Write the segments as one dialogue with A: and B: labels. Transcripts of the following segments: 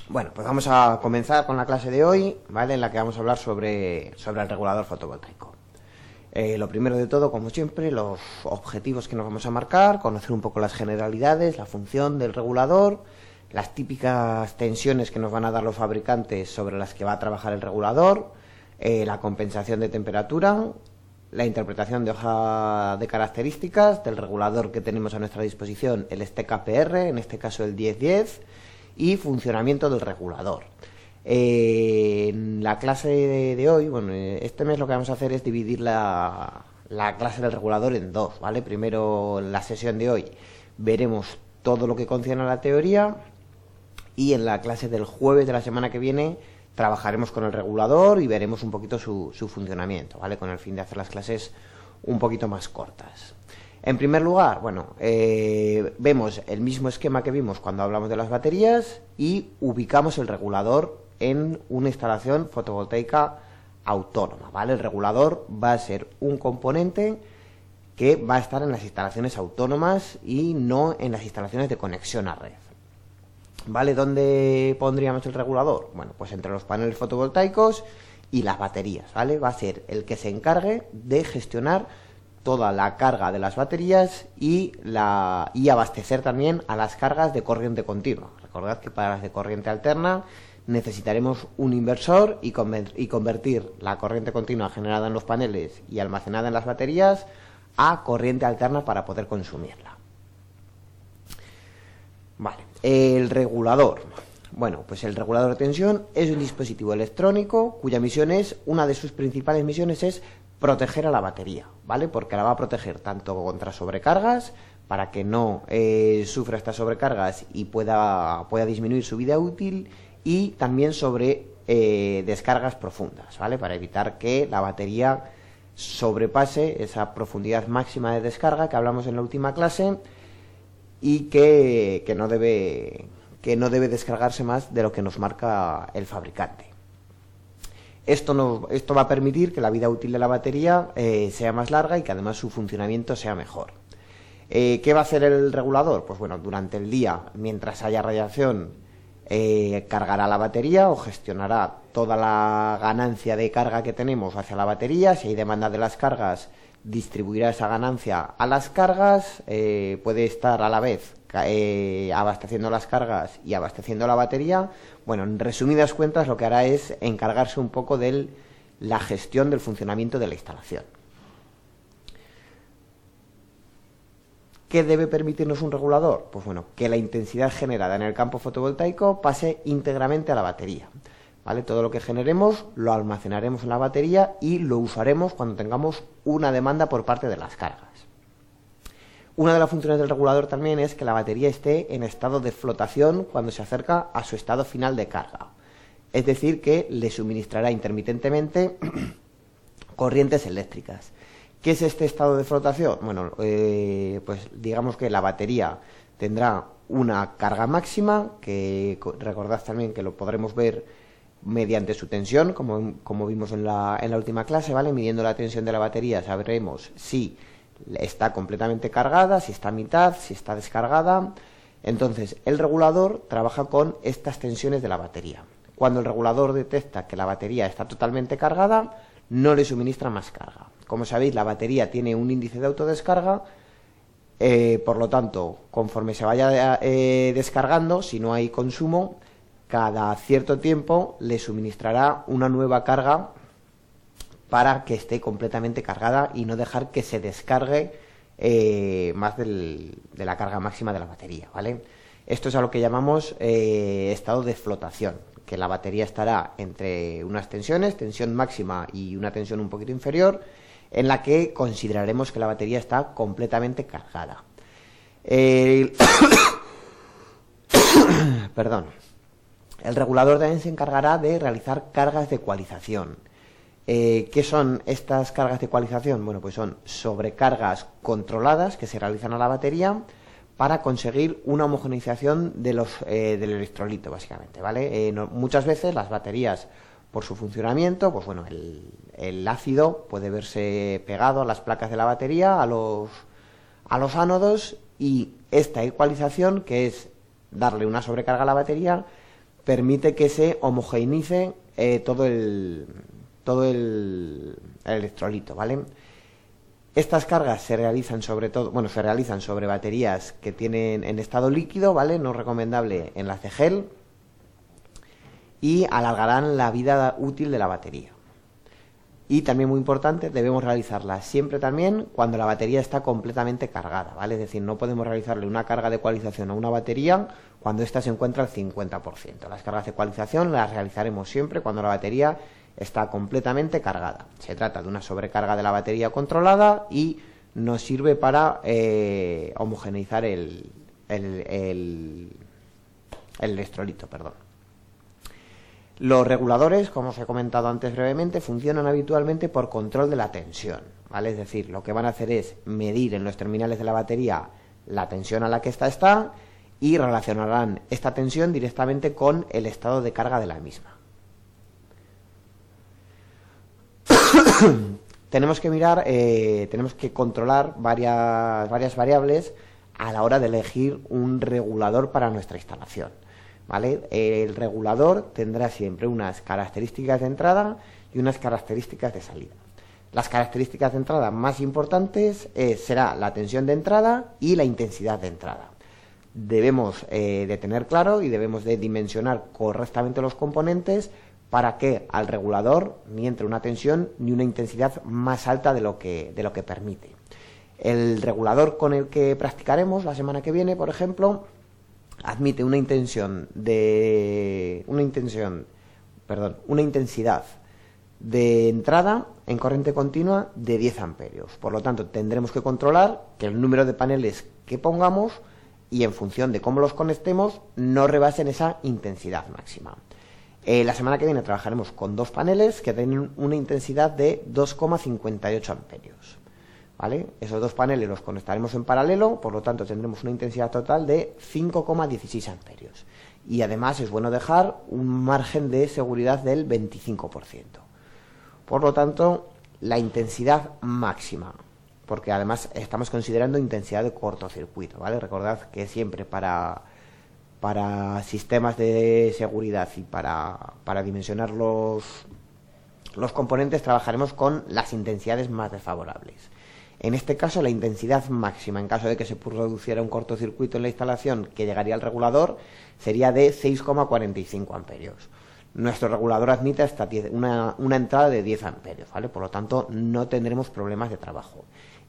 A: Bueno, pues vamos a comenzar con la clase de hoy, ¿vale? En la que vamos a hablar sobre el regulador fotovoltaico. Lo primero de todo, como siempre, los objetivos que nos vamos a marcar, conocer un poco las generalidades, la función del regulador, las típicas tensiones que nos van a dar los fabricantes sobre las que va a trabajar el regulador, la compensación de temperatura, la interpretación de hoja de características del regulador que tenemos a nuestra disposición, el STECAPR, en este caso el 1010, y funcionamiento del regulador. En la clase de hoy, bueno, este mes lo que vamos a hacer es dividir la clase del regulador en dos, ¿vale? Primero, la sesión de hoy, veremos todo lo que concierne la teoría, y en la clase del jueves de la semana que viene trabajaremos con el regulador y veremos un poquito su funcionamiento, ¿vale? Con el fin de hacer las clases un poquito más cortas. En primer lugar, bueno, vemos el mismo esquema que vimos cuando hablamos de las baterías y ubicamos el regulador en una instalación fotovoltaica autónoma, ¿vale? El regulador va a ser un componente que va a estar en las instalaciones autónomas y no en las instalaciones de conexión a red. ¿Vale? ¿Dónde pondríamos el regulador? Bueno, pues entre los paneles fotovoltaicos y las baterías, ¿vale? Va a ser el que se encargue de gestionar toda la carga de las baterías y abastecer también a las cargas de corriente continua. Recordad que para las de corriente alterna necesitaremos un inversor y convertir la corriente continua generada en los paneles y almacenada en las baterías a corriente alterna para poder consumirla. Vale, el regulador. Bueno, pues el regulador de tensión es un dispositivo electrónico cuya misión una de sus principales misiones es proteger a la batería, ¿vale? Porque la va a proteger tanto contra sobrecargas, para que no sufra estas sobrecargas y pueda disminuir su vida útil, y también sobre descargas profundas, ¿vale? Para evitar que la batería sobrepase esa profundidad máxima de descarga que hablamos en la última clase, y que no debe descargarse más de lo que nos marca el fabricante. Esto va a permitir que la vida útil de la batería sea más larga y que además su funcionamiento sea mejor. ¿Qué va a hacer el regulador? Pues bueno, durante el día, mientras haya radiación, cargará la batería o gestionará toda la ganancia de carga que tenemos hacia la batería. Si hay demanda de las cargas, distribuirá esa ganancia a las cargas, puede estar a la vez abasteciendo las cargas y abasteciendo la batería. Bueno, en resumidas cuentas, lo que hará es encargarse un poco de la gestión del funcionamiento de la instalación. ¿Qué debe permitirnos un regulador? Pues bueno, que la intensidad generada en el campo fotovoltaico pase íntegramente a la batería, ¿vale? Todo lo que generemos lo almacenaremos en la batería y lo usaremos cuando tengamos una demanda por parte de las cargas. Una de las funciones del regulador también es que la batería esté en estado de flotación cuando se acerca a su estado final de carga. Es decir, que le suministrará intermitentemente corrientes eléctricas. ¿Qué es este estado de flotación? Bueno, pues digamos que la batería tendrá una carga máxima, que recordad también que lo podremos ver mediante su tensión, como vimos en la última clase, ¿vale? Midiendo la tensión de la batería sabremos si está completamente cargada, si está a mitad, si está descargada. Entonces, el regulador trabaja con estas tensiones de la batería. Cuando el regulador detecta que la batería está totalmente cargada, no le suministra más carga. Como sabéis, la batería tiene un índice de autodescarga, por lo tanto, conforme se vaya descargando, si no hay consumo, cada cierto tiempo le suministrará una nueva carga para que esté completamente cargada y no dejar que se descargue más de la carga máxima de la batería, ¿vale? Esto es a lo que llamamos estado de flotación, que la batería estará entre unas tensiones, tensión máxima y una tensión un poquito inferior, en la que consideraremos que la batería está completamente cargada. Perdón. El regulador también se encargará de realizar cargas de ecualización. ¿Qué son estas cargas de ecualización? Bueno, pues son sobrecargas controladas que se realizan a la batería para conseguir una homogeneización del electrolito, básicamente, ¿vale? Muchas veces las baterías, por su funcionamiento, pues bueno, el ácido puede verse pegado a las placas de la batería, a los ánodos, y esta ecualización, que es darle una sobrecarga a la batería, permite que se homogeneice todo el electrolito, ¿vale? Estas cargas se realizan sobre baterías que tienen en estado líquido, ¿vale? No recomendable en las de gel, y alargarán la vida útil de la batería. Y también muy importante, debemos realizarlas siempre también cuando la batería está completamente cargada, ¿vale? Es decir, no podemos realizarle una carga de ecualización a una batería cuando ésta se encuentra al 50%. Las cargas de ecualización las realizaremos siempre cuando la batería está completamente cargada. Se trata de una sobrecarga de la batería controlada y nos sirve para homogeneizar el electrolito, perdón. Los reguladores, como os he comentado antes brevemente, funcionan habitualmente por control de la tensión, ¿vale? Es decir, lo que van a hacer es medir en los terminales de la batería la tensión a la que ésta está y relacionarán esta tensión directamente con el estado de carga de la misma. Tenemos que controlar varias variables a la hora de elegir un regulador para nuestra instalación, ¿vale? El regulador tendrá siempre unas características de entrada y unas características de salida. Las características de entrada más importantes será la tensión de entrada y la intensidad de entrada. Debemos de tener claro y debemos de dimensionar correctamente los componentes para que al regulador ni entre una tensión ni una intensidad más alta de lo que permite. El regulador con el que practicaremos la semana que viene, por ejemplo, admite una intensidad de entrada en corriente continua de 10 amperios. Por lo tanto, tendremos que controlar que el número de paneles que pongamos y en función de cómo los conectemos no rebasen esa intensidad máxima. La semana que viene trabajaremos con 2 paneles que tienen una intensidad de 2,58 amperios. ¿Vale? Esos 2 paneles los conectaremos en paralelo, por lo tanto tendremos una intensidad total de 5,16 amperios. Y además es bueno dejar un margen de seguridad del 25%. Por lo tanto, la intensidad máxima, porque además estamos considerando intensidad de cortocircuito, ¿vale? Recordad que siempre para sistemas de seguridad y para dimensionar los componentes trabajaremos con las intensidades más desfavorables. En este caso, la intensidad máxima, en caso de que se produciera un cortocircuito en la instalación que llegaría al regulador, sería de 6,45 amperios. Nuestro regulador admite hasta una entrada de 10 amperios, ¿vale? Por lo tanto, no tendremos problemas de trabajo.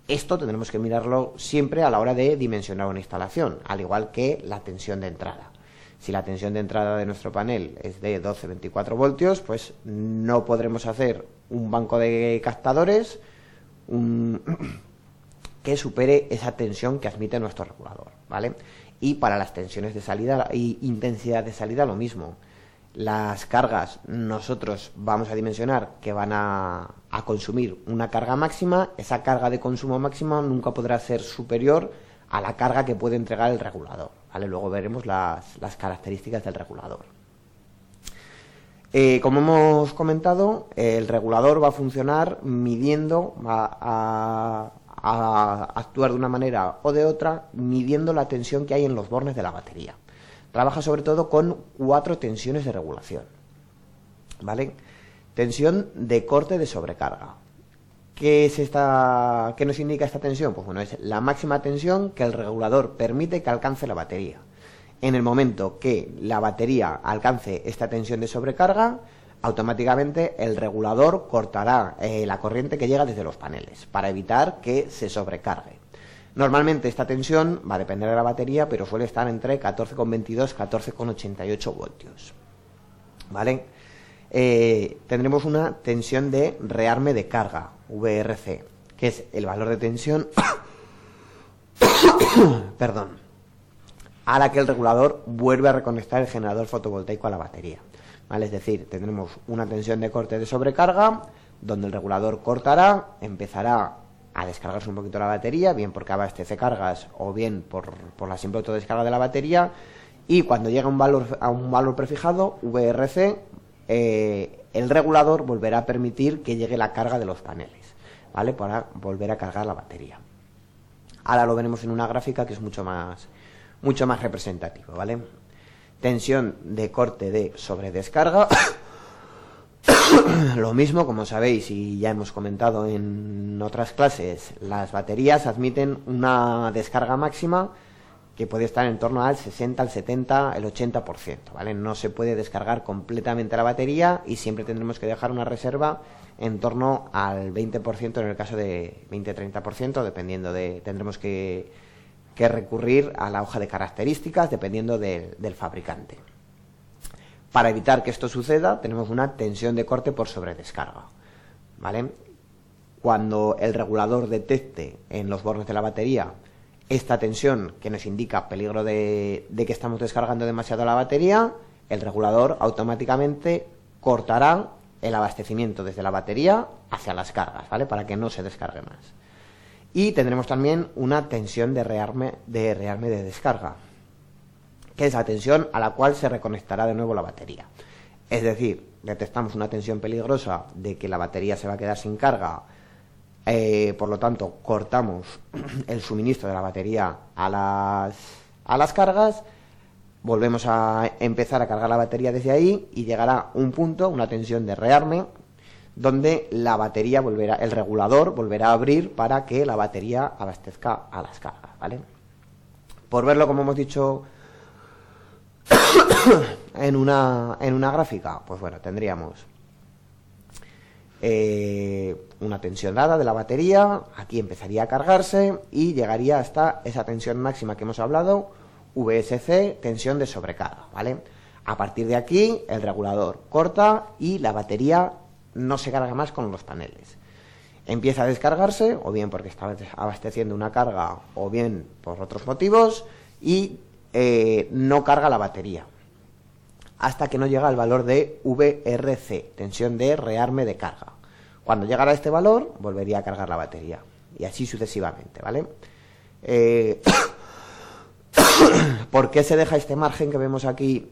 A: Esto tendremos que mirarlo siempre a la hora de dimensionar una instalación, al igual que la tensión de entrada. Si la tensión de entrada de nuestro panel es de 12-24 voltios, pues no podremos hacer un banco de captadores que supere esa tensión que admite nuestro regulador, ¿vale? Y para las tensiones de salida y intensidad de salida lo mismo. Las cargas nosotros vamos a dimensionar que van a consumir una carga máxima. Esa carga de consumo máxima nunca podrá ser superior a la carga que puede entregar el regulador, ¿vale? Luego veremos las características del regulador. Como hemos comentado, el regulador va a funcionar midiendo, va a actuar de una manera o de otra, midiendo la tensión que hay en los bornes de la batería. Trabaja sobre todo con 4 tensiones de regulación, ¿vale? Tensión de corte de sobrecarga. ¿Qué nos indica esta tensión? Pues bueno, es la máxima tensión que el regulador permite que alcance la batería. En el momento que la batería alcance esta tensión de sobrecarga, automáticamente el regulador cortará la corriente que llega desde los paneles para evitar que se sobrecargue. Normalmente esta tensión va a depender de la batería, pero suele estar entre 14,22 y 14,88 voltios. ¿Vale? Tendremos una tensión de rearme de carga, VRC, que es el valor de tensión perdón, a la que el regulador vuelve a reconectar el generador fotovoltaico a la batería, ¿vale? Es decir, tendremos una tensión de corte de sobrecarga, donde el regulador cortará, empezará a descargarse un poquito la batería, bien porque abastece cargas o bien por la simple autodescarga de la batería, y cuando llega a un valor prefijado, VRC, el regulador volverá a permitir que llegue la carga de los paneles, ¿vale? Para volver a cargar la batería. Ahora lo veremos en una gráfica que es mucho más representativo, ¿vale? tensión de corte de sobredescarga. Lo mismo, como sabéis y ya hemos comentado en otras clases, las baterías admiten una descarga máxima que puede estar en torno al 60, al 70, el 80%, ¿vale? No se puede descargar completamente la batería y siempre tendremos que dejar una reserva en torno al 20% en el caso de 20-30%, dependiendo de... Tendremos que recurrir a la hoja de características dependiendo del fabricante. Para evitar que esto suceda, tenemos una tensión de corte por sobredescarga, ¿vale? Cuando el regulador detecte en los bornes de la batería esta tensión que nos indica peligro de que estamos descargando demasiado la batería, el regulador automáticamente cortará el abastecimiento desde la batería hacia las cargas, ¿vale? Para que no se descargue más. Y tendremos también una tensión de rearme de descarga, que es la tensión a la cual se reconectará de nuevo la batería. Es decir, detectamos una tensión peligrosa de que la batería se va a quedar sin carga, por lo tanto cortamos el suministro de la batería a las cargas, volvemos a empezar a cargar la batería desde ahí y llegará un punto, una tensión de rearme, donde la batería el regulador volverá a abrir para que la batería abastezca a las cargas, ¿vale? Por verlo, como hemos dicho, en una gráfica, pues bueno, tendríamos una tensión dada de la batería, aquí empezaría a cargarse y llegaría hasta esa tensión máxima que hemos hablado, VSC, tensión de sobrecarga, ¿vale? A partir de aquí, el regulador corta y la batería no se carga más con los paneles. Empieza a descargarse, o bien porque está abasteciendo una carga, o bien por otros motivos, y no carga la batería hasta que no llega al valor de VRC, tensión de rearme de carga. Cuando llegara a este valor, volvería a cargar la batería, y así sucesivamente, ¿vale? ¿Por qué se deja este margen que vemos aquí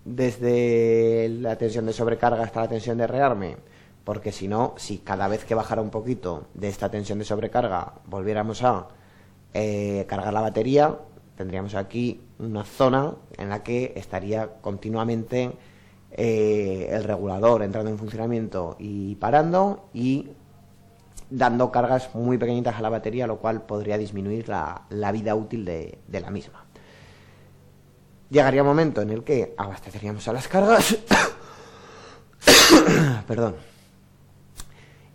A: desde la tensión de sobrecarga hasta la tensión de rearme? Porque si no, si cada vez que bajara un poquito de esta tensión de sobrecarga volviéramos a cargar la batería, tendríamos aquí una zona en la que estaría continuamente el regulador entrando en funcionamiento y parando y dando cargas muy pequeñitas a la batería, lo cual podría disminuir la vida útil de la misma. Llegaría un momento en el que abasteceríamos a las cargas perdón,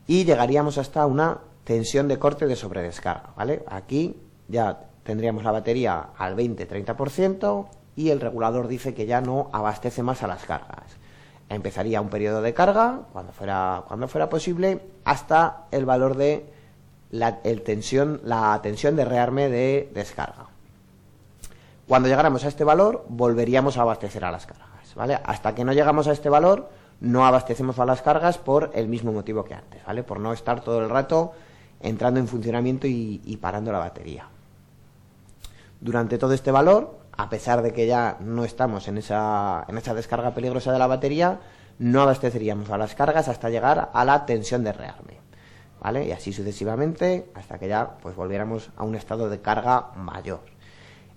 A: y llegaríamos hasta una tensión de corte de sobredescarga, ¿vale? Aquí ya tendríamos la batería al 20-30% y el regulador dice que ya no abastece más a las cargas. Empezaría un periodo de carga, cuando fuera posible, hasta el valor de la tensión de rearme de descarga. Cuando llegáramos a este valor, volveríamos a abastecer a las cargas, ¿vale? Hasta que no llegamos a este valor, no abastecemos a las cargas por el mismo motivo que antes, ¿vale? Por no estar todo el rato entrando en funcionamiento y parando la batería. Durante todo este valor, a pesar de que ya no estamos en esa descarga peligrosa de la batería, no abasteceríamos a las cargas hasta llegar a la tensión de rearme, ¿vale? Y así sucesivamente hasta que ya pues volviéramos a un estado de carga mayor.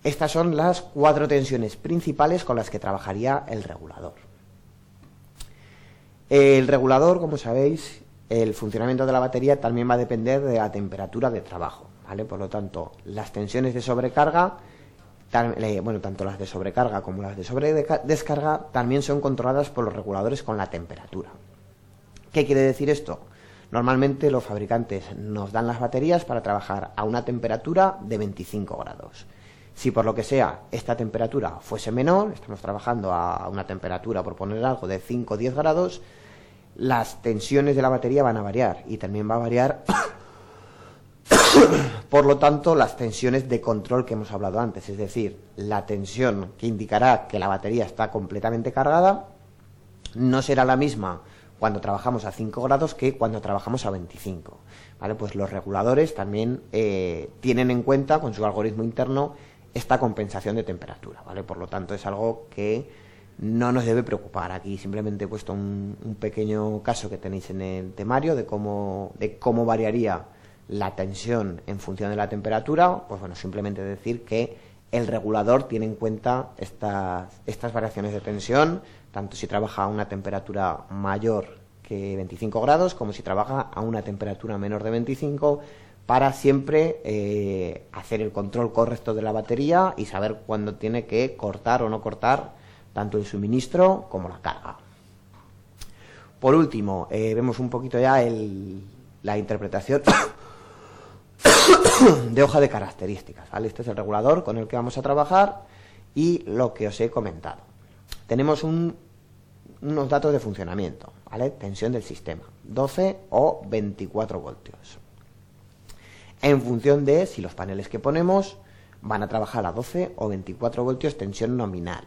A: Estas son las 4 tensiones principales con las que trabajaría el regulador. El regulador, como sabéis, el funcionamiento de la batería también va a depender de la temperatura de trabajo, ¿vale? Por lo tanto, las tensiones de sobrecarga, tanto las de sobrecarga como las de sobredescarga, también son controladas por los reguladores con la temperatura. ¿Qué quiere decir esto? Normalmente los fabricantes nos dan las baterías para trabajar a una temperatura de 25 grados. Si por lo que sea esta temperatura fuese menor, estamos trabajando a una temperatura, por poner algo, de 5 o 10 grados, las tensiones de la batería van a variar y también va a variar por lo tanto las tensiones de control que hemos hablado antes, es decir, la tensión que indicará que la batería está completamente cargada no será la misma cuando trabajamos a 5 grados que cuando trabajamos a 25, ¿vale? Pues los reguladores también tienen en cuenta con su algoritmo interno esta compensación de temperatura, ¿vale? Por lo tanto es algo que no nos debe preocupar. Aquí simplemente he puesto un pequeño caso que tenéis en el temario de cómo variaría la tensión en función de la temperatura. Pues bueno, simplemente decir que el regulador tiene en cuenta estas variaciones de tensión, tanto si trabaja a una temperatura mayor que 25 grados como si trabaja a una temperatura menor de 25, para siempre hacer el control correcto de la batería y saber cuándo tiene que cortar o no cortar tanto el suministro como la carga. Por último, vemos un poquito ya la interpretación de hoja de características, ¿vale? Este es el regulador con el que vamos a trabajar y lo que os he comentado. Tenemos unos datos de funcionamiento, ¿vale? Tensión del sistema, 12 o 24 voltios. En función de si los paneles que ponemos van a trabajar a 12 o 24 voltios tensión nominal.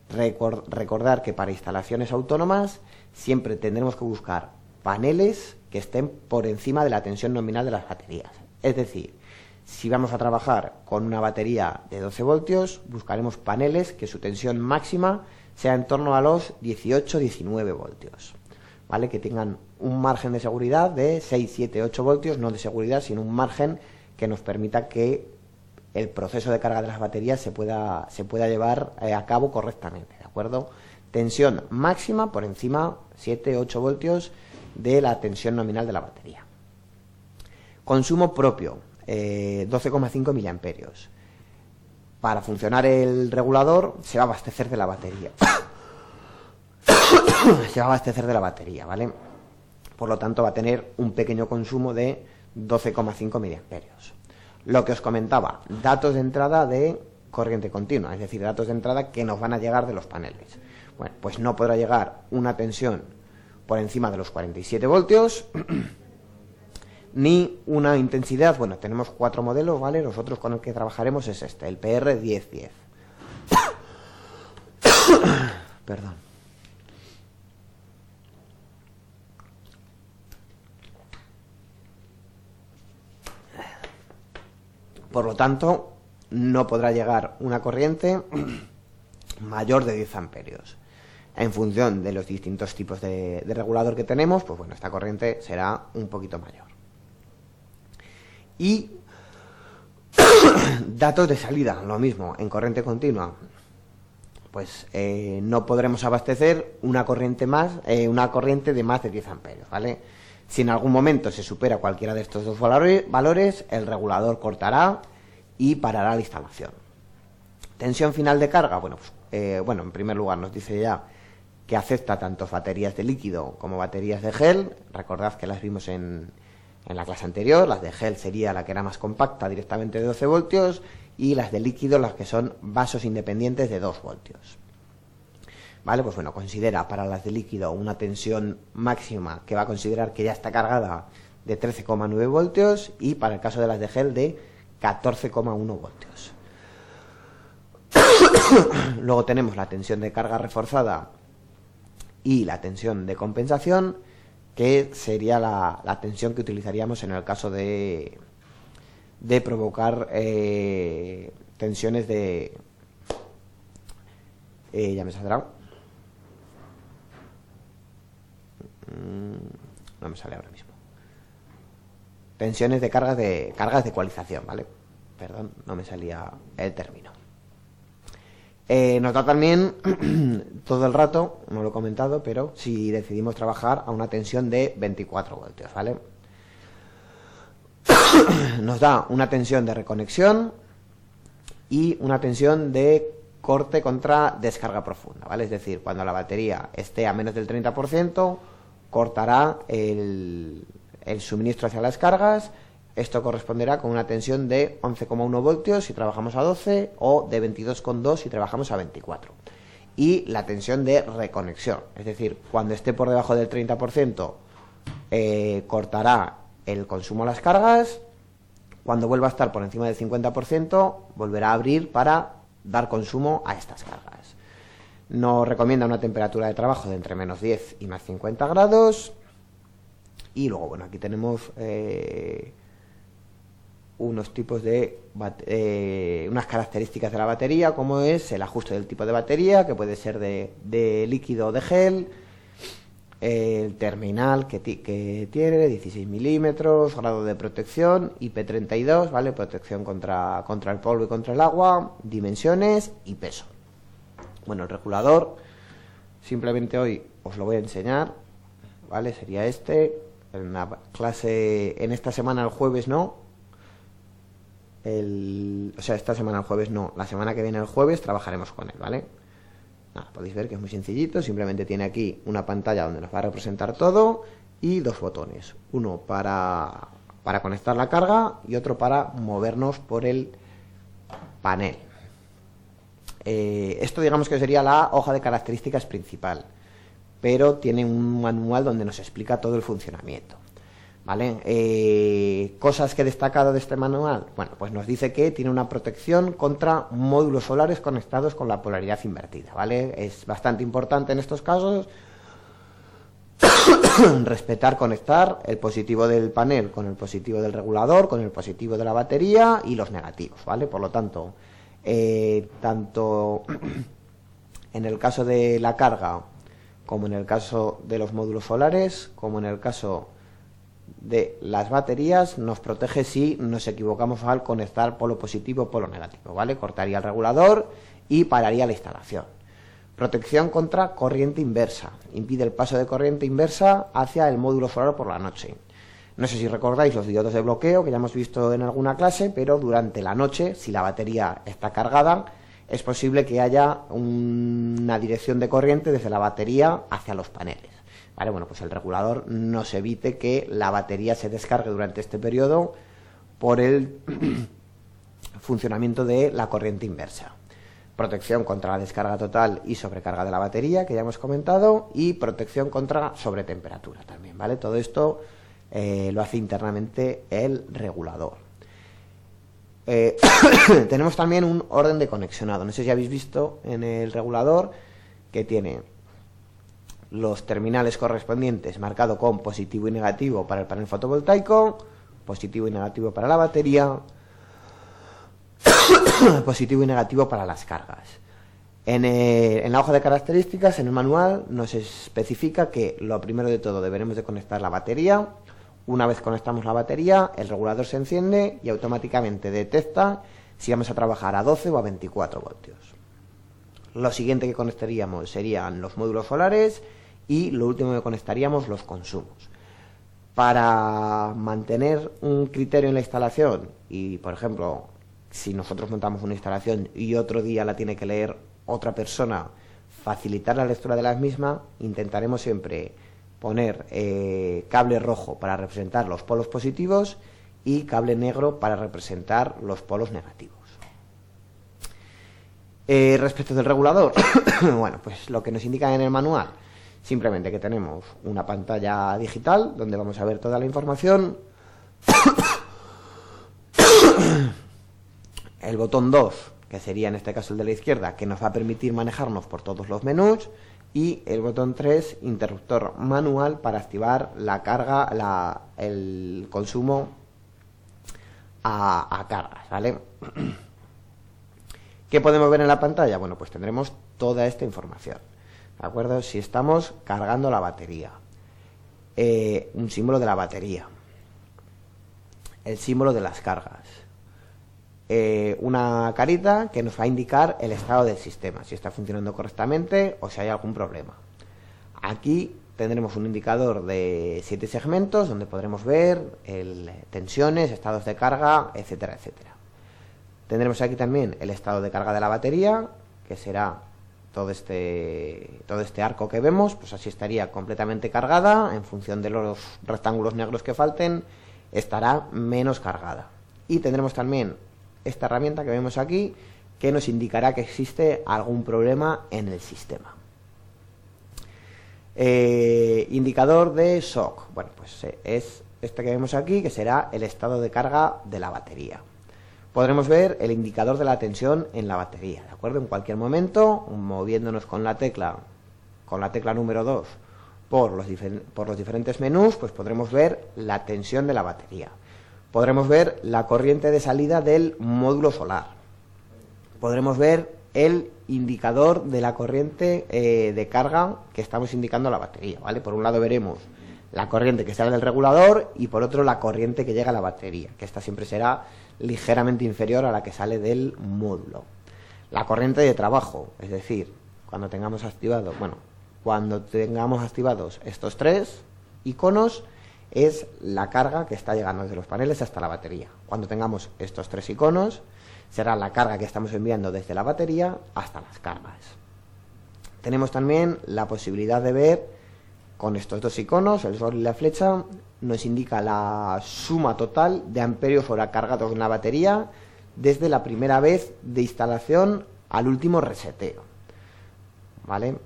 A: Recordar que para instalaciones autónomas siempre tendremos que buscar paneles que estén por encima de la tensión nominal de las baterías. Es decir, si vamos a trabajar con una batería de 12 voltios, buscaremos paneles que su tensión máxima sea en torno a los 18-19 voltios, ¿vale? Que tengan un margen de seguridad de 6, 7, 8 voltios, no de seguridad, sino un margen que nos permita que el proceso de carga de las baterías se pueda llevar a cabo correctamente, ¿de acuerdo? Tensión máxima por encima 7, 8 voltios de la tensión nominal de la batería. Consumo propio, 12,5 miliamperios. Para funcionar el regulador se va a abastecer de la batería. Se va a abastecer de la batería, ¿vale? Por lo tanto va a tener un pequeño consumo de 12,5 miliamperios. Lo que os comentaba, datos de entrada de corriente continua, es decir, datos de entrada que nos van a llegar de los paneles. Bueno, pues no podrá llegar una tensión por encima de los 47 voltios, ni una intensidad. Bueno, tenemos 4 modelos, ¿vale? Nosotros con el que trabajaremos es este, el PR1010. Perdón. Por lo tanto, no podrá llegar una corriente mayor de 10 amperios. En función de los distintos tipos de regulador que tenemos, pues bueno, esta corriente será un poquito mayor. Y datos de salida, lo mismo, en corriente continua, pues no podremos abastecer una corriente de más de 10 amperios, ¿vale? Si en algún momento se supera cualquiera de estos dos valores, el regulador cortará y parará la instalación. Tensión final de carga, bueno, en primer lugar nos dice ya que acepta tanto baterías de líquido como baterías de gel. Recordad que las vimos en la clase anterior. Las de gel sería la que era más compacta, directamente de 12 voltios, y las de líquido las que son vasos independientes de 2 voltios. Vale, pues bueno, considera para las de líquido una tensión máxima que va a considerar que ya está cargada de 13,9 voltios y para el caso de las de gel de 14,1 voltios. Luego tenemos la tensión de carga reforzada y la tensión de compensación, que sería la tensión que utilizaríamos en el caso de provocar tensiones de... ya me saldrá. No me sale ahora mismo. Tensiones de cargas de ecualización, ¿vale? Perdón, no me salía el término. Nos da también todo el rato, no lo he comentado, pero si decidimos trabajar a una tensión de 24 voltios, ¿vale? Nos da una tensión de reconexión y una tensión de corte contra descarga profunda, ¿vale? Es decir, cuando la batería esté a menos del 30%, cortará el suministro hacia las cargas. Esto corresponderá con una tensión de 11,1 voltios si trabajamos a 12 o de 22,2 si trabajamos a 24. Y la tensión de reconexión, es decir, cuando esté por debajo del 30%, cortará el consumo a las cargas. Cuando vuelva a estar por encima del 50%, volverá a abrir para dar consumo a estas cargas. Nos recomienda una temperatura de trabajo de entre menos 10 y más 50 grados. Y luego, bueno, aquí tenemos unos tipos de unas características de la batería, como es el ajuste del tipo de batería, que puede ser de líquido o de gel, el terminal que tiene, 16 milímetros, grado de protección, IP32, ¿vale? Protección contra el polvo y contra el agua, dimensiones y peso. Bueno, el regulador, simplemente hoy os lo voy a enseñar, ¿vale? Sería este, en la clase, en esta semana el jueves no, esta semana el jueves no, la semana que viene el jueves trabajaremos con él, ¿vale? Nada, podéis ver que es muy sencillito, simplemente tiene aquí una pantalla donde nos va a representar todo y dos botones, uno para conectar la carga y otro para movernos por el panel. Esto digamos que sería la hoja de características principal, pero tiene un manual donde nos explica todo el funcionamiento, ¿vale? Cosas que he destacado de este manual, bueno, pues nos dice que tiene una protección contra módulos solares conectados con la polaridad invertida, ¿vale? Es bastante importante en estos casos conectar el positivo del panel con el positivo del regulador, con el positivo de la batería y los negativos, ¿vale? Por lo tanto, tanto en el caso de la carga como en el caso de los módulos solares, como en el caso de las baterías, nos protege si nos equivocamos al conectar polo positivo o polo negativo, ¿vale? Cortaría el regulador y pararía la instalación. Protección contra corriente inversa. Impide el paso de corriente inversa hacia el módulo solar por la noche. No sé si recordáis los diodos de bloqueo que ya hemos visto en alguna clase, pero durante la noche, si la batería está cargada, es posible que haya una dirección de corriente desde la batería hacia los paneles, ¿vale? Bueno, pues el regulador nos evite que la batería se descargue durante este periodo por el funcionamiento de la corriente inversa. Protección contra la descarga total y sobrecarga de la batería, que ya hemos comentado, y protección contra sobretemperatura también, ¿vale? Todo esto lo hace internamente el regulador. Tenemos también un orden de conexionado. No sé si habéis visto en el regulador que tiene los terminales correspondientes marcado con positivo y negativo para el panel fotovoltaico, positivo y negativo para la batería, positivo y negativo para las cargas. En la hoja de características, en el manual, nos especifica que lo primero de todo deberemos de conectar la batería. Una vez conectamos la batería, el regulador se enciende y automáticamente detecta si vamos a trabajar a 12 o a 24 voltios. Lo siguiente que conectaríamos serían los módulos solares y lo último que conectaríamos los consumos. Para mantener un criterio en la instalación y, por ejemplo, si nosotros montamos una instalación y otro día la tiene que leer otra persona, facilitar la lectura de la misma, intentaremos siempre poner cable rojo para representar los polos positivos y cable negro para representar los polos negativos. Respecto del regulador, bueno, pues lo que nos indica en el manual, simplemente que tenemos una pantalla digital donde vamos a ver toda la información, el botón 2, que sería en este caso el de la izquierda, que nos va a permitir manejarnos por todos los menús, y el botón 3, interruptor manual para activar la carga, el consumo a cargas, ¿vale? ¿Qué podemos ver en la pantalla? Bueno, pues tendremos toda esta información, ¿de acuerdo? Si estamos cargando la batería, un símbolo de la batería, el símbolo de las cargas, una carita que nos va a indicar el estado del sistema, si está funcionando correctamente o si hay algún problema. Aquí tendremos un indicador de 7 segmentos donde podremos ver tensiones, estados de carga, etcétera, etcétera. Tendremos aquí también el estado de carga de la batería, que será todo este arco que vemos, pues así estaría completamente cargada. En función de los rectángulos negros que falten, estará menos cargada. Y tendremos también esta herramienta que vemos aquí, que nos indicará que existe algún problema en el sistema. Indicador de shock, bueno, pues es este que vemos aquí, que será el estado de carga de la batería. Podremos ver el indicador de la tensión en la batería, ¿de acuerdo? En cualquier momento, moviéndonos con la tecla número 2 por los diferentes menús, pues podremos ver la tensión de la batería. Podremos ver la corriente de salida del módulo solar. Podremos ver el indicador de la corriente de carga que estamos indicando a la batería, ¿vale? Por un lado veremos la corriente que sale del regulador y por otro la corriente que llega a la batería, que esta siempre será ligeramente inferior a la que sale del módulo. La corriente de trabajo, es decir, cuando tengamos activados estos tres iconos, es la carga que está llegando desde los paneles hasta la batería. Cuando tengamos estos tres iconos, será la carga que estamos enviando desde la batería hasta las cargas. Tenemos también la posibilidad de ver con estos dos iconos, el sol y la flecha, nos indica la suma total de amperios hora cargados en la batería desde la primera vez de instalación al último reseteo, ¿vale?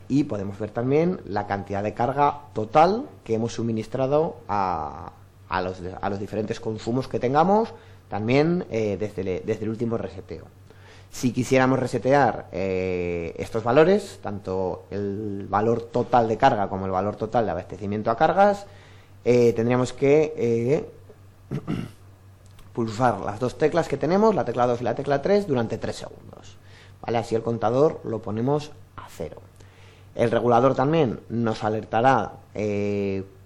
A: Y podemos ver también la cantidad de carga total que hemos suministrado a los diferentes consumos que tengamos, también desde el último reseteo. Si quisiéramos resetear estos valores, tanto el valor total de carga como el valor total de abastecimiento a cargas, tendríamos que pulsar las dos teclas que tenemos, la tecla 2 y la tecla 3, durante 3 segundos. ¿Vale? Así el contador lo ponemos a 0. El regulador también nos alertará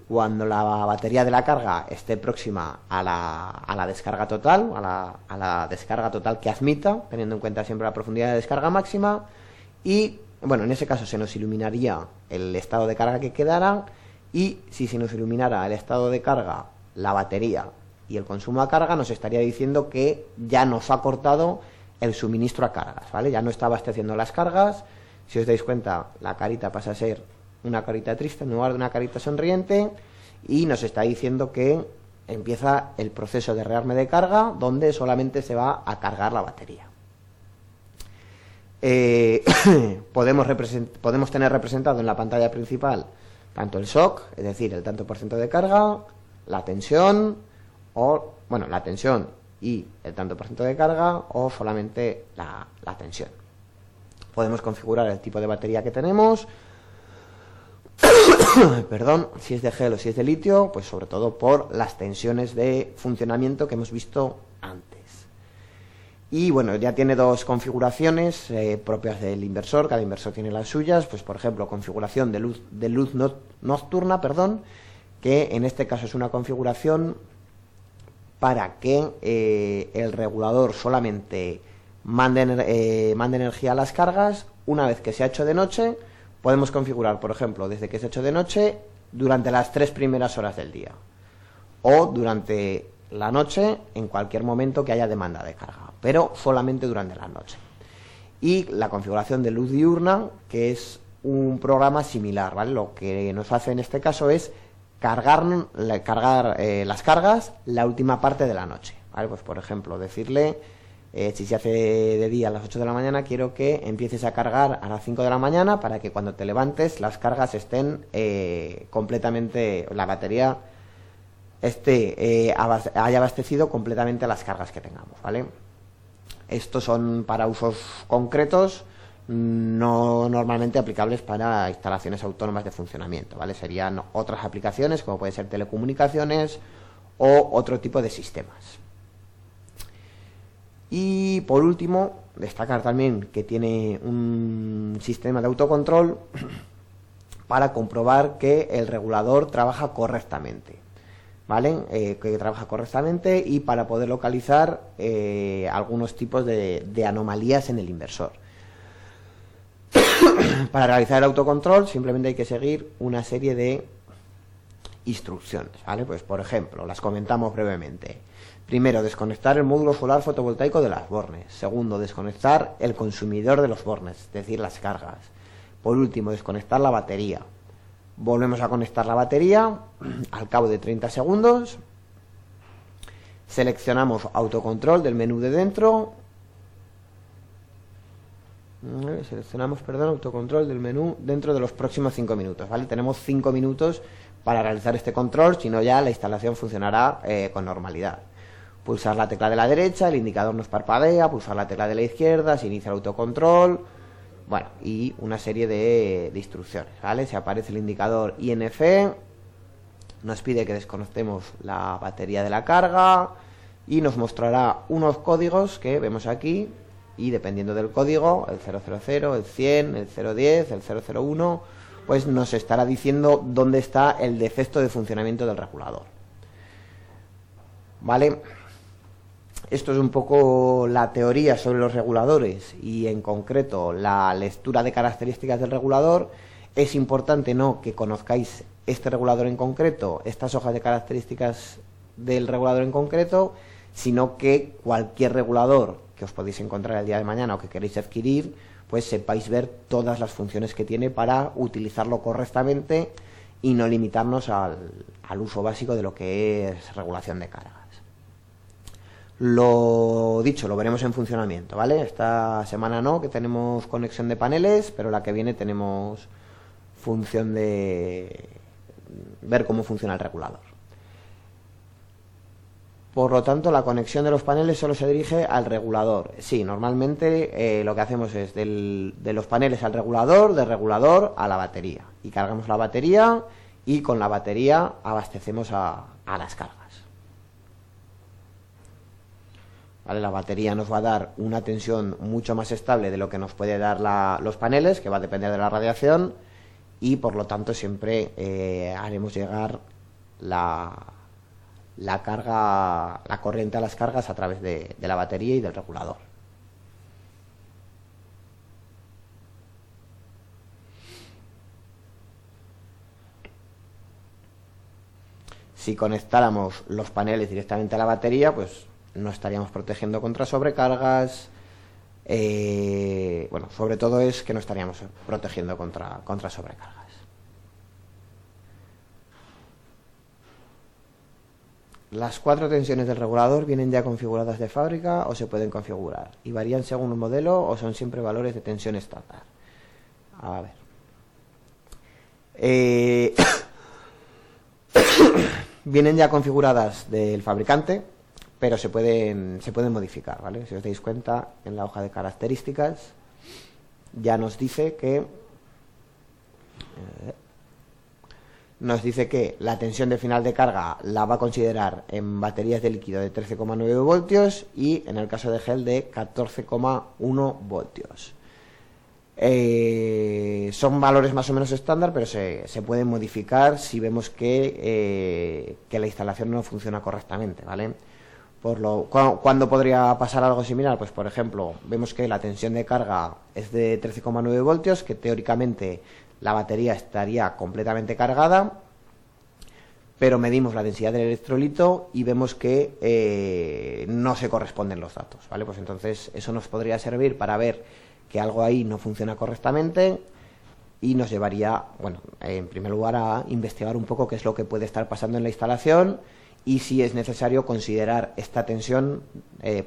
A: cuando la batería de la carga esté próxima a la descarga total, a la descarga total que admita, teniendo en cuenta siempre la profundidad de descarga máxima. Y, bueno, en ese caso se nos iluminaría el estado de carga que quedara, y si se nos iluminara el estado de carga, la batería y el consumo a carga, nos estaría diciendo que ya nos ha cortado el suministro a cargas, ¿vale? Ya no está abasteciendo las cargas. Si os dais cuenta, la carita pasa a ser una carita triste en lugar de una carita sonriente, y nos está diciendo que empieza el proceso de rearme de carga, donde solamente se va a cargar la batería. Podemos tener representado en la pantalla principal tanto el shock, es decir, el tanto por ciento de carga, la tensión, la tensión y el tanto por ciento de carga, o solamente la tensión. Podemos configurar el tipo de batería que tenemos, perdón, si es de gel o si es de litio, pues sobre todo por las tensiones de funcionamiento que hemos visto antes. Y bueno, ya tiene dos configuraciones propias del inversor, cada inversor tiene las suyas, pues por ejemplo, configuración de luz nocturna, que en este caso es una configuración para que el regulador solamente mande energía a las cargas una vez que se ha hecho de noche. Podemos configurar, por ejemplo, desde que se ha hecho de noche, durante las 3 primeras horas del día, o durante la noche en cualquier momento que haya demanda de carga, pero solamente durante la noche. Y la configuración de luz diurna, que es un programa similar, ¿vale? Lo que nos hace en este caso es cargar las cargas la última parte de la noche, ¿vale? Pues por ejemplo, decirle, si se hace de día a las 8 de la mañana, quiero que empieces a cargar a las 5 de la mañana para que cuando te levantes las cargas estén completamente, la batería haya abastecido completamente las cargas que tengamos, ¿vale? Estos son para usos concretos, no normalmente aplicables para instalaciones autónomas de funcionamiento, ¿vale? Serían otras aplicaciones, como puede ser telecomunicaciones o otro tipo de sistemas. Y por último, destacar también que tiene un sistema de autocontrol para comprobar que el regulador trabaja correctamente, ¿vale? Que trabaja correctamente, y para poder localizar algunos tipos de anomalías en el inversor. Para realizar el autocontrol simplemente hay que seguir una serie de instrucciones, ¿vale? Pues por ejemplo, las comentamos brevemente. Primero, desconectar el módulo solar fotovoltaico de las bornes. Segundo, desconectar el consumidor de los bornes, es decir, las cargas. Por último, desconectar la batería. Volvemos a conectar la batería al cabo de 30 segundos. Seleccionamos autocontrol del menú de dentro. Autocontrol del menú dentro de los próximos 5 minutos, ¿vale? Tenemos 5 minutos para realizar este control, si no ya la instalación funcionará con normalidad. Pulsar la tecla de la derecha, el indicador nos parpadea, pulsar la tecla de la izquierda, se inicia el autocontrol, bueno, y una serie de instrucciones, ¿vale? Se aparece el indicador INF, nos pide que desconectemos la batería de la carga y nos mostrará unos códigos que vemos aquí, y dependiendo del código, el 000, el 100, el 010, el 001, pues nos estará diciendo dónde está el defecto de funcionamiento del regulador. ¿Vale? Esto es un poco la teoría sobre los reguladores y en concreto la lectura de características del regulador. Es importante no que conozcáis este regulador en concreto, estas hojas de características del regulador en concreto, sino que cualquier regulador que os podéis encontrar el día de mañana o que queréis adquirir, pues sepáis ver todas las funciones que tiene para utilizarlo correctamente y no limitarnos al uso básico de lo que es regulación de cargas. Lo dicho, lo veremos en funcionamiento, ¿vale? Esta semana no, que tenemos conexión de paneles, pero la que viene tenemos función de ver cómo funciona el regulador. Por lo tanto, la conexión de los paneles solo se dirige al regulador. Sí, normalmente lo que hacemos es de los paneles al regulador, del regulador a la batería. Y cargamos la batería y con la batería abastecemos a las cargas. ¿Vale? La batería nos va a dar una tensión mucho más estable de lo que nos puede dar los paneles, que va a depender de la radiación, y por lo tanto siempre haremos llegar la corriente a las cargas a través de la batería y del regulador. Si conectáramos los paneles directamente a la batería, pues no estaríamos protegiendo contra sobrecargas. Bueno, sobre todo es que no estaríamos protegiendo contra sobrecargas. Las 4 tensiones del regulador vienen ya configuradas de fábrica o se pueden configurar y varían según un modelo o son siempre valores de tensión estándar. A ver. Vienen ya configuradas del fabricante, pero se pueden modificar, ¿vale? Si os dais cuenta, en la hoja de características ya nos dice que la tensión de final de carga la va a considerar en baterías de líquido de 13,9 voltios y en el caso de gel de 14,1 voltios. Son valores más o menos estándar, pero se pueden modificar si vemos que la instalación no funciona correctamente, ¿vale? ¿Cuándo podría pasar algo similar? Pues por ejemplo, vemos que la tensión de carga es de 13,9 voltios, que teóricamente la batería estaría completamente cargada, pero medimos la densidad del electrolito y vemos que no se corresponden los datos, ¿vale? Pues entonces eso nos podría servir para ver que algo ahí no funciona correctamente y nos llevaría, bueno, en primer lugar a investigar un poco qué es lo que puede estar pasando en la instalación y si es necesario considerar esta tensión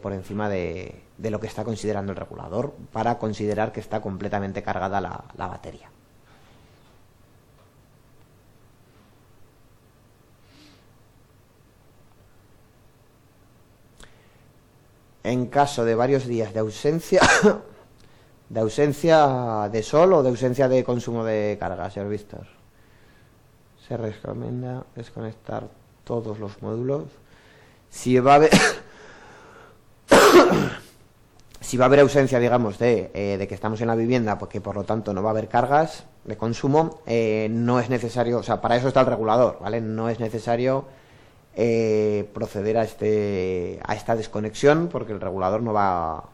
A: por encima de lo que está considerando el regulador para considerar que está completamente cargada la batería. En caso de varios días de ausencia de sol o de ausencia de consumo de carga, señor Víctor, se recomienda desconectar todos los módulos. Si va a haber ausencia, digamos, de que estamos en la vivienda, porque por lo tanto no va a haber cargas de consumo, no es necesario, o sea, para eso está el regulador, ¿vale? No es necesario proceder a esta desconexión, porque el regulador no va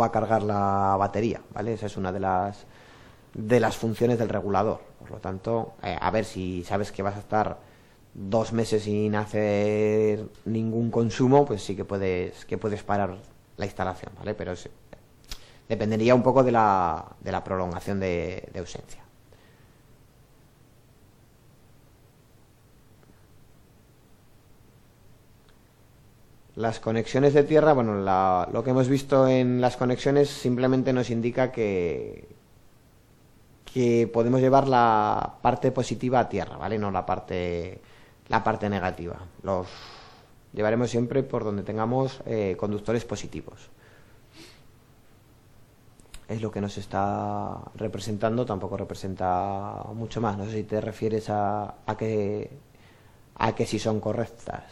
A: a cargar la batería, ¿vale? Esa es una de las funciones del regulador. Por lo tanto, a ver, si sabes que vas a estar 2 meses sin hacer ningún consumo, pues sí que puedes parar la instalación, ¿vale? Pero dependería un poco de la prolongación de ausencia. Las conexiones de tierra, bueno, lo que hemos visto en las conexiones simplemente nos indica que podemos llevar la parte positiva a tierra, ¿vale? No la parte negativa. Los llevaremos siempre por donde tengamos conductores positivos. Es lo que nos está representando, tampoco representa mucho más. No sé si te refieres a que si son correctas.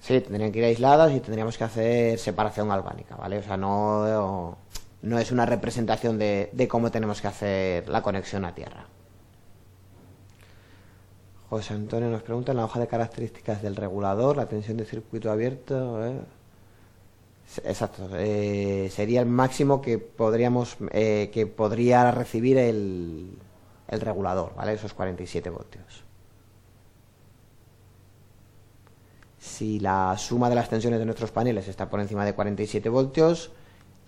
A: Sí, tendrían que ir aisladas y tendríamos que hacer separación galvánica, ¿vale? O sea, no es una representación de cómo tenemos que hacer la conexión a tierra. José Antonio nos pregunta en la hoja de características del regulador, la tensión de circuito abierto. Exacto, sería el máximo que que podría recibir el regulador, ¿vale? Esos 47 voltios. Si la suma de las tensiones de nuestros paneles está por encima de 47 voltios,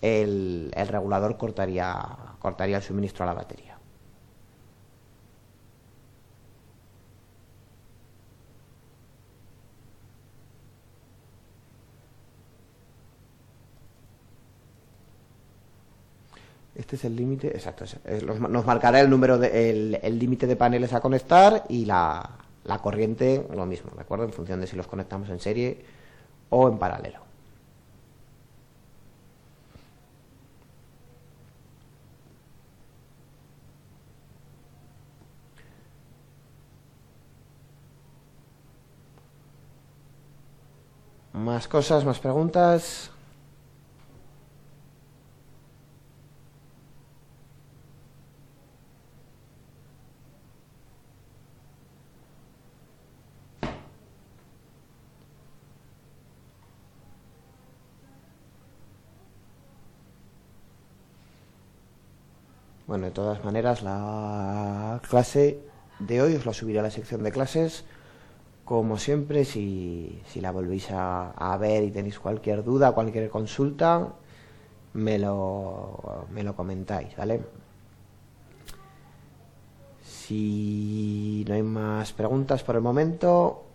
A: el regulador cortaría el suministro a la batería. Este es el límite, exacto. Nos marcará el número el límite de paneles a conectar y la corriente, lo mismo, ¿de acuerdo? En función de si los conectamos en serie o en paralelo. Más cosas, más preguntas. Bueno, de todas maneras, la clase de hoy os la subiré a la sección de clases. Como siempre, si la volvéis a ver y tenéis cualquier duda, cualquier consulta, me lo comentáis, ¿vale? Si no hay más preguntas por el momento,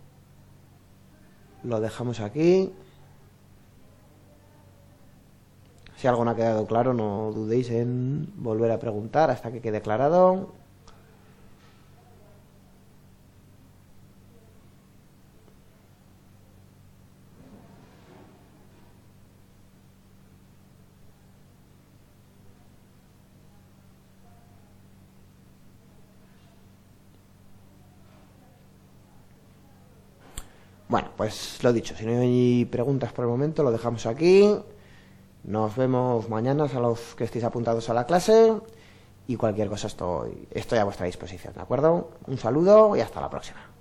A: lo dejamos aquí. Si algo no ha quedado claro, no dudéis en volver a preguntar hasta que quede aclarado. Bueno, pues lo dicho, si no hay preguntas por el momento, lo dejamos aquí. Nos vemos mañana a los que estéis apuntados a la clase y cualquier cosa estoy a vuestra disposición, ¿de acuerdo? Un saludo y hasta la próxima.